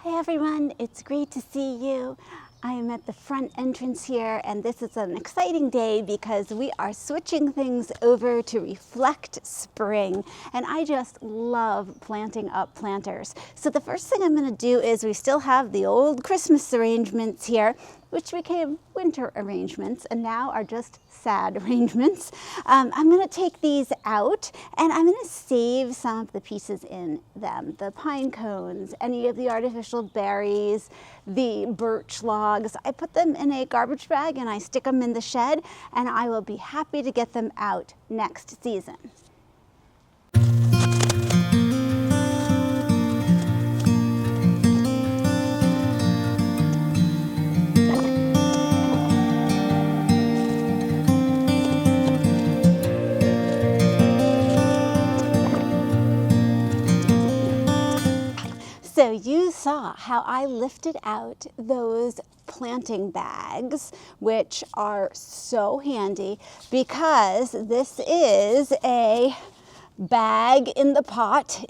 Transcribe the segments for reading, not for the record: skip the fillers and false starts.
Hi everyone, it's great to see you. I am at the front entrance here, and this is an exciting day because we are switching things over to reflect spring, and I just love planting up planters. So the first thing I'm going to do is we still have the old Christmas arrangements here, which became winter arrangements and now are just sad arrangements. I'm going to take these out and I'm going to save some of the pieces in them. The pine cones, any of the artificial berries, the birch logs. I put them in a garbage bag and I stick them in the shed, and I will be happy to get them out next season. So you saw how I lifted out those planting bags, which are so handy because this is a bag in the pot,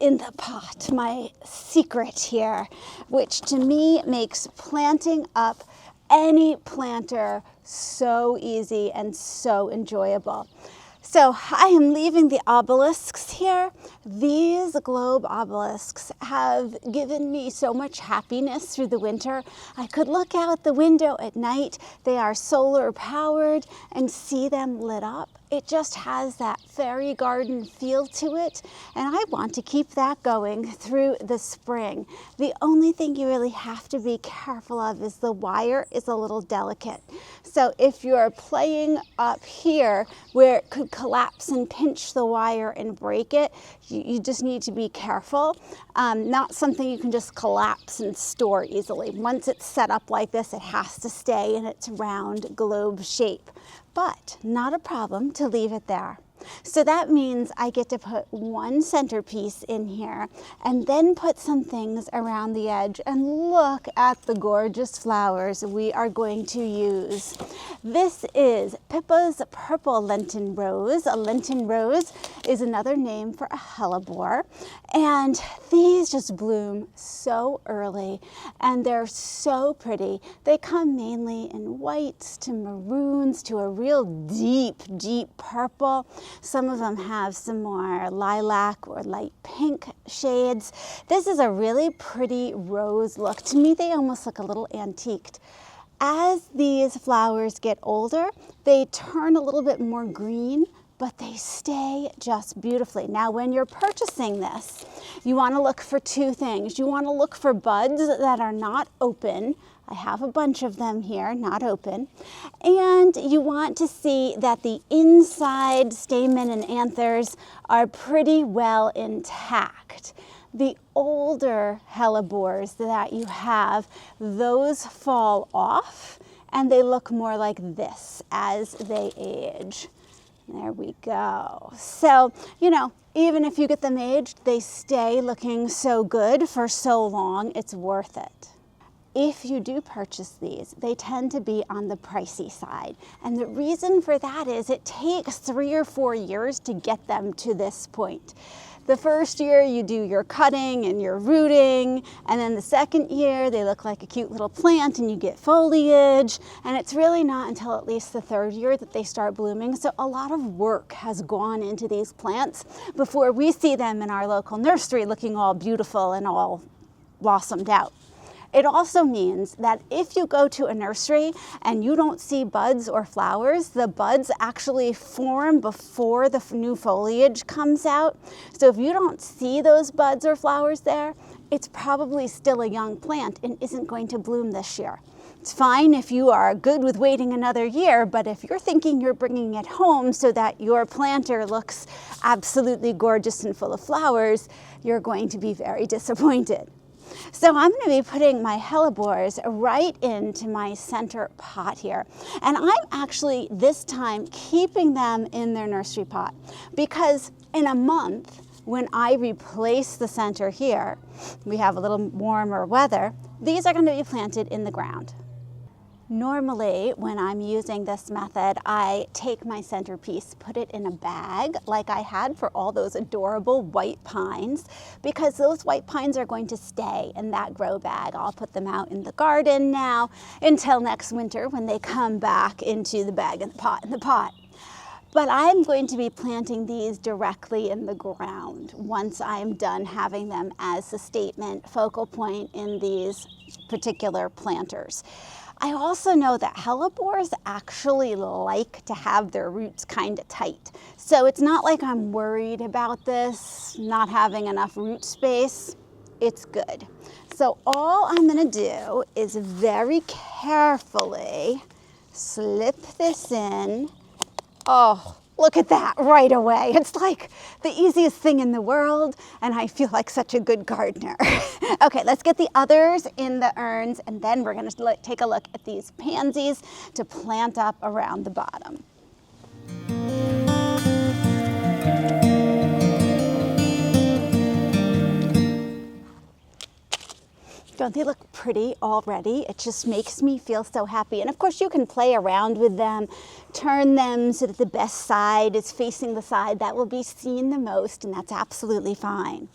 my secret here, which to me makes planting up any planter so easy and so enjoyable. So I am leaving the obelisks here. These globe obelisks have given me so much happiness through the winter. I could look out the window at night. They are solar powered and see them lit up. It just has that fairy garden feel to it, and I want to keep that going through the spring. The only thing you really have to be careful of is the wire is a little delicate. So if you're playing up here where it could collapse and pinch the wire and break it, you just need to be careful. Not something you can just collapse and store easily. Once it's set up like this, it has to stay in its round globe shape. But not a problem to leave it there. So that means I get to put one centerpiece in here and then put some things around the edge, and look at the gorgeous flowers we are going to use. This is Pippa's Purple Lenten Rose. A Lenten rose is another name for a hellebore, and these just bloom so early and they're so pretty. They come mainly in whites to maroons to a real deep purple. Some of them have some more lilac or light pink shades. This is a really pretty rose look. To me, they almost look a little antiqued. As these flowers get older, they turn a little bit more green, but they stay just beautifully. Now, when you're purchasing this, you want to look for two things. You want to look for buds that are not open. I have a bunch of them here, not open. And you want to see that the inside stamen and anthers are pretty well intact. The older hellebores that you have, those fall off and they look more like this as they age. There we go. So, even if you get them aged, they stay looking so good for so long, it's worth it. If you do purchase these, they tend to be on the pricey side. And the reason for that is it takes 3 or 4 years to get them to this point. The first year you do your cutting and your rooting, and then the second year they look like a cute little plant and you get foliage, and it's really not until at least the third year that they start blooming. So a lot of work has gone into these plants before we see them in our local nursery looking all beautiful and all blossomed out. It also means that if you go to a nursery and you don't see buds or flowers, the buds actually form before the new foliage comes out. So if you don't see those buds or flowers there, it's probably still a young plant and isn't going to bloom this year. It's fine if you are good with waiting another year, but if you're thinking you're bringing it home so that your planter looks absolutely gorgeous and full of flowers, you're going to be very disappointed. So I'm going to be putting my hellebores right into my center pot here. And I'm actually this time keeping them in their nursery pot because in a month, when I replace the center here, we have a little warmer weather, these are going to be planted in the ground. Normally, when I'm using this method, I take my centerpiece, put it in a bag like I had for all those adorable white pines, because those white pines are going to stay in that grow bag. I'll put them out in the garden now until next winter when they come back into the bag and the pot. But I'm going to be planting these directly in the ground once I'm done having them as a statement focal point in these particular planters. I also know that hellebores actually like to have their roots kind of tight. So it's not like I'm worried about this not having enough root space. It's good. So all I'm going to do is very carefully slip this in. Oh, look at that right away. It's like the easiest thing in the world, and I feel like such a good gardener. Okay, let's get the others in the urns, and then we're going to take a look at these pansies to plant up around the bottom. Don't they look pretty already? It just makes me feel so happy. And of course you can play around with them, turn them so that the best side is facing the side that will be seen the most, and that's absolutely fine.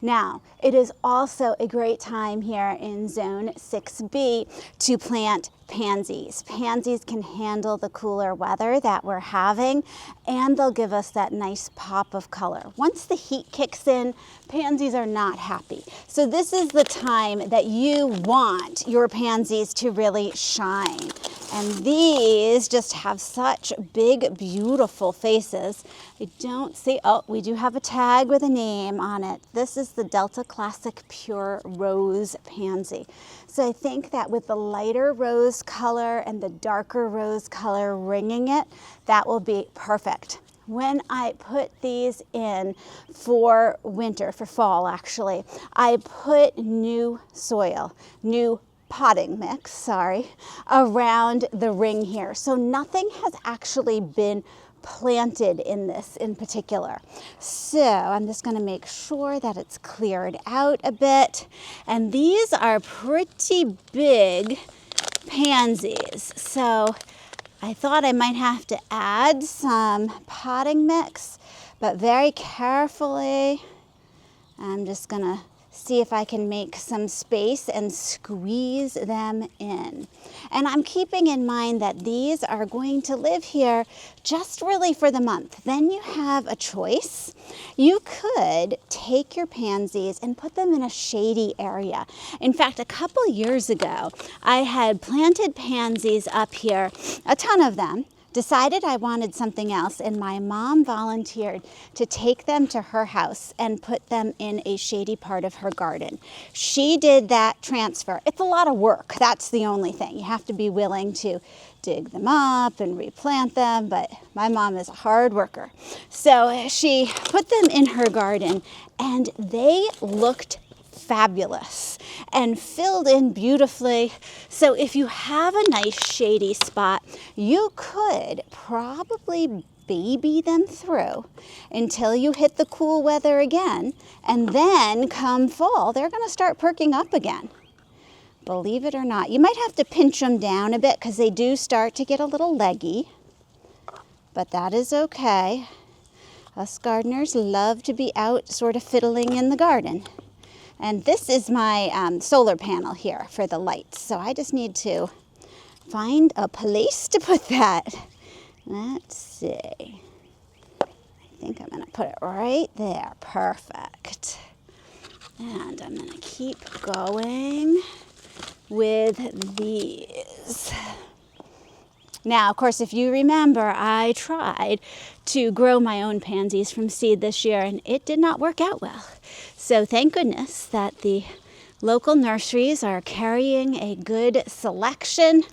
Now, it is also a great time here in Zone 6B to plant pansies. Pansies can handle the cooler weather that we're having, and they'll give us that nice pop of color. Once the heat kicks in, pansies are not happy. So this is the time that you want your pansies to really shine. And these just have such big, beautiful faces. I don't see, oh, we do have a tag with a name on it. This is the Delta Classic Pure Rose Pansy. So I think that with the lighter rose color and the darker rose color ringing it, that will be perfect. When I put these in for winter, for fall actually, I put new soil, new potting mix, sorry, around the ring here. So nothing has actually been planted in this in particular. So I'm just going to make sure that it's cleared out a bit. And these are pretty big pansies. So I thought I might have to add some potting mix, but very carefully, I'm just going to see if I can make some space and squeeze them in. And I'm keeping in mind that these are going to live here just really for the month. Then you have a choice. You could take your pansies and put them in a shady area. In fact, a couple years ago, I had planted pansies up here, a ton of them, decided I wanted something else, and my mom volunteered to take them to her house and put them in a shady part of her garden. She did that transfer. It's a lot of work. That's the only thing. You have to be willing to dig them up and replant them, but my mom is a hard worker. So she put them in her garden, and they looked fabulous and filled in beautifully. So if you have a nice shady spot, you could probably baby them through until you hit the cool weather again, and then come fall, they're going to start perking up again. Believe it or not. You might have to pinch them down a bit because they do start to get a little leggy, but that is okay. Us gardeners love to be out sort of fiddling in the garden. And this is my solar panel here for the lights. So I just need to find a place to put that. Let's see. I think I'm going to put it right there. Perfect. And I'm going to keep going with these. Now, of course, if you remember, I tried to grow my own pansies from seed this year, and it did not work out well. So thank goodness that the local nurseries are carrying a good selection.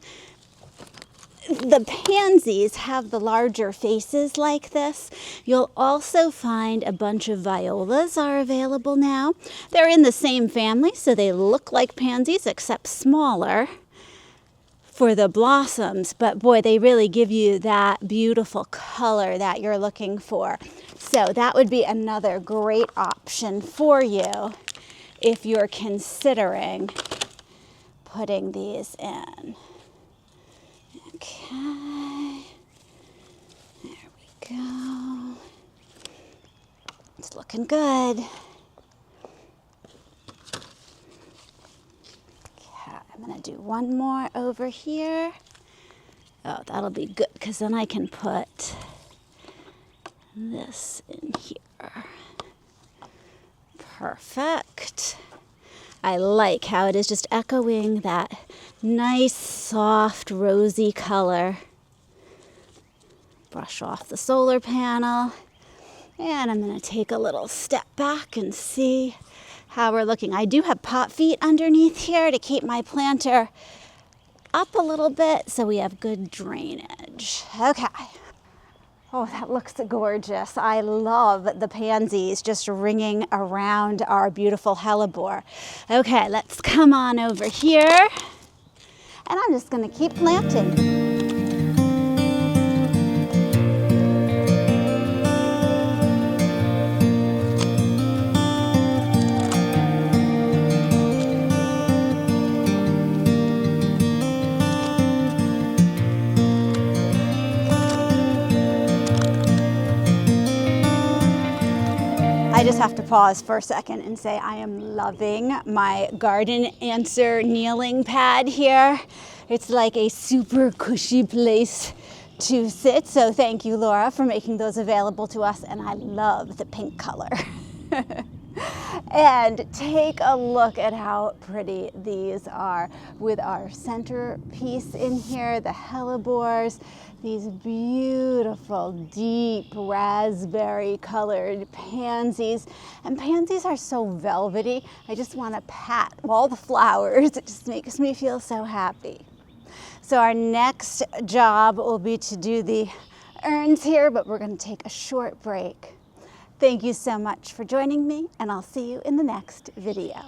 The pansies have the larger faces like this. You'll also find a bunch of violas are available now. They're in the same family, so they look like pansies except smaller for the blossoms, but boy, they really give you that beautiful color that you're looking for. So that would be another great option for you if you're considering putting these in. Okay. There we go. It's looking good. Okay, I'm gonna do one more over here. Oh, that'll be good because then I can put this in here. Perfect. I like how it is just echoing that nice, soft, rosy color. Brush off the solar panel. And I'm going to take a little step back and see how we're looking. I do have pot feet underneath here to keep my planter up a little bit so we have good drainage. Okay. Oh, that looks gorgeous. I love the pansies just ringing around our beautiful hellebore. Okay, let's come on over here. And I'm just going to keep planting. I just have to pause for a second and say I am loving my garden answer kneeling pad here. It's like a super cushy place to sit. So thank you, Laura, for making those available to us. And I love the pink color. And take a look at how pretty these are with our centerpiece in here, the hellebores, these beautiful deep raspberry colored pansies. And pansies are so velvety. I just want to pat all the flowers. It just makes me feel so happy. So our next job will be to do the urns here, but we're going to take a short break. Thank you so much for joining me, and I'll see you in the next video.